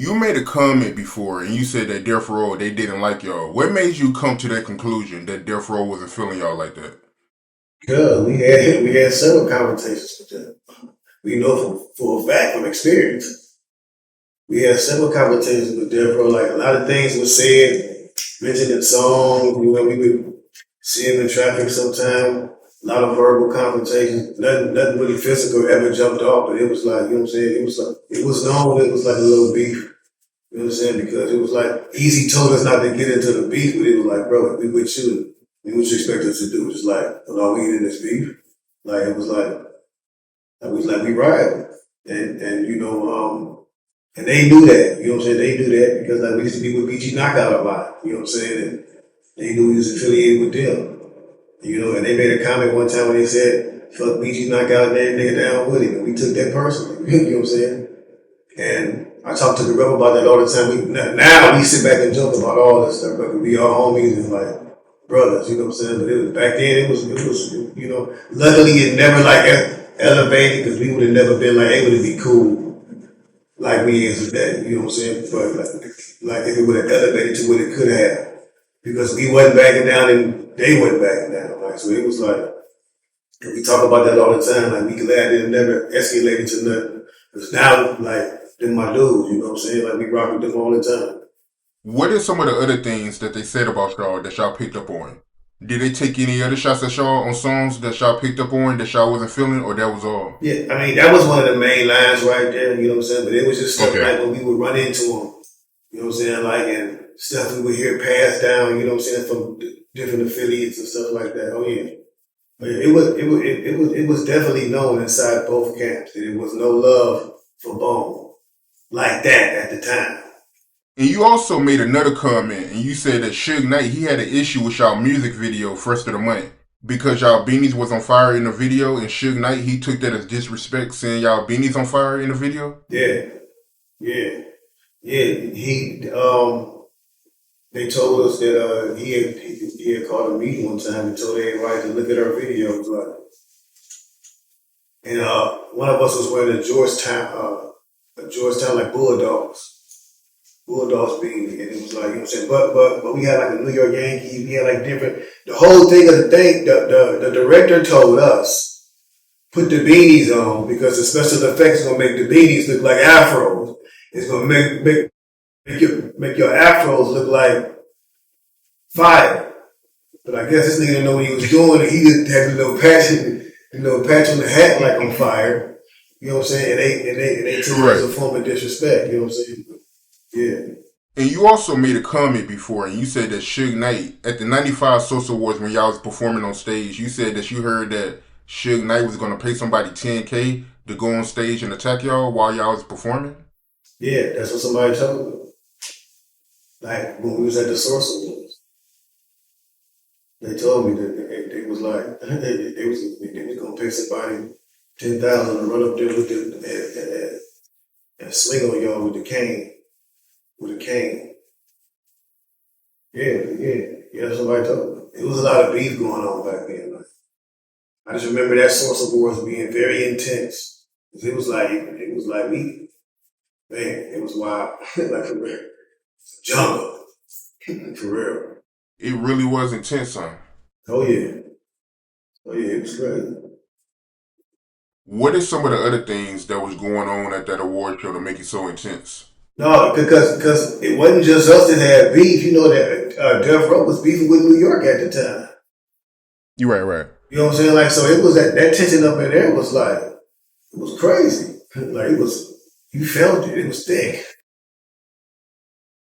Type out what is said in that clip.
You made a comment before, and you said that Death Row they didn't like y'all. What made you come to that conclusion that Death Row wasn't feeling y'all like that? Cause we had several conversations with them. We know for a fact from experience. We had several conversations with Death Row. Like a lot of things were said, mentioned in songs. We would see him in traffic sometime. A lot of verbal confrontations. Nothing really physical ever jumped off, but it was like, you know what I'm saying? It was like, it was known it was like a little beef. You know what I'm saying? Because it was like, Easy told us not to get into the beef, but it was like, bro, if we with you, what you expect us to do? Just like, are we in this beef? Like, it was like we rival. And you know, and they knew that, you know what I'm saying? They knew that because like we used to be with BG Knockout a lot, you know what I'm saying? And they knew we was affiliated with them. You know, and they made a comment one time when they said, fuck BG Knockout and that nigga down with him. And we took that personally, you know what I'm saying? And I talk to the rebel about that all the time. Now we sit back and joke about all this stuff, but we all homies and like brothers, you know what I'm saying? But it was back then. It was, you know. Luckily, it never like elevated because we would have never been like able to be cool like we is today. You know what I'm saying? But like if it would have elevated to what it could have, because we wasn't backing down and they wasn't backing down. Like so, it was like we talk about that all the time. Like we glad it never escalated to nothing. Because now, like, they're my dudes, you know what I'm saying? Like, we rock with them all the time. What are some of the other things that they said about y'all that y'all picked up on? Did they take any other shots at y'all on songs that y'all picked up on that y'all wasn't feeling, or that was all? Yeah, I mean, that was one of the main lines right there, you know what I'm saying? But it was just stuff like when we would run into them, you know what I'm saying? Like, and stuff we would hear passed down, you know what I'm saying, from different affiliates and stuff like that. Oh, yeah. It was definitely known inside both camps that it was no love for Bone like that at the time. And you also made another comment, and you said that Suge Knight, he had an issue with y'all music video, First of the Month, because y'all beanies was on fire in the video, and Suge Knight, he took that as disrespect, saying y'all beanies on fire in the video? Yeah. They told us that he had called a meeting one time and told everybody to look at our videos, like, and one of us was wearing a Georgetown like Bulldogs beanie, and it was like, you know what I'm saying, but we had like a New York Yankees, we had like different. The whole thing of the thing, the director told us put the beanies on because the special effects is gonna make the beanies look like afros. It's gonna make your afros look like fire. But I guess this nigga didn't know what he was doing, and he just had a little patch on the hat like on fire. You know what I'm saying? And they took it as a form of disrespect. You know what I'm saying? Yeah. And you also made a comment before, and you said that Suge Knight, at the 95 Sosa Awards when y'all was performing on stage, you said that you heard that Suge Knight was going to pay somebody $10K to go on stage and attack y'all while y'all was performing? Yeah, that's what somebody told me. Like, when we was at the Source Awards, they told me that they was like, they was going to pay somebody $10,000 to run up there with and swing on y'all with a cane. Yeah, somebody told me. It was a lot of beef going on back then. Like, I just remember that Source Awards being very intense. It was like we, man, it was wild. Like for real. Jungle. For real. It really was intense, huh? Oh yeah, it was crazy. What are some of the other things that was going on at that award show to make it so intense? No, because it wasn't just us that had beef. You know that Death Row was beefing with New York at the time. You're right. You know what I'm saying? Like, so it was that tension up in there was like, it was crazy. Like, it was, you felt it. It was thick.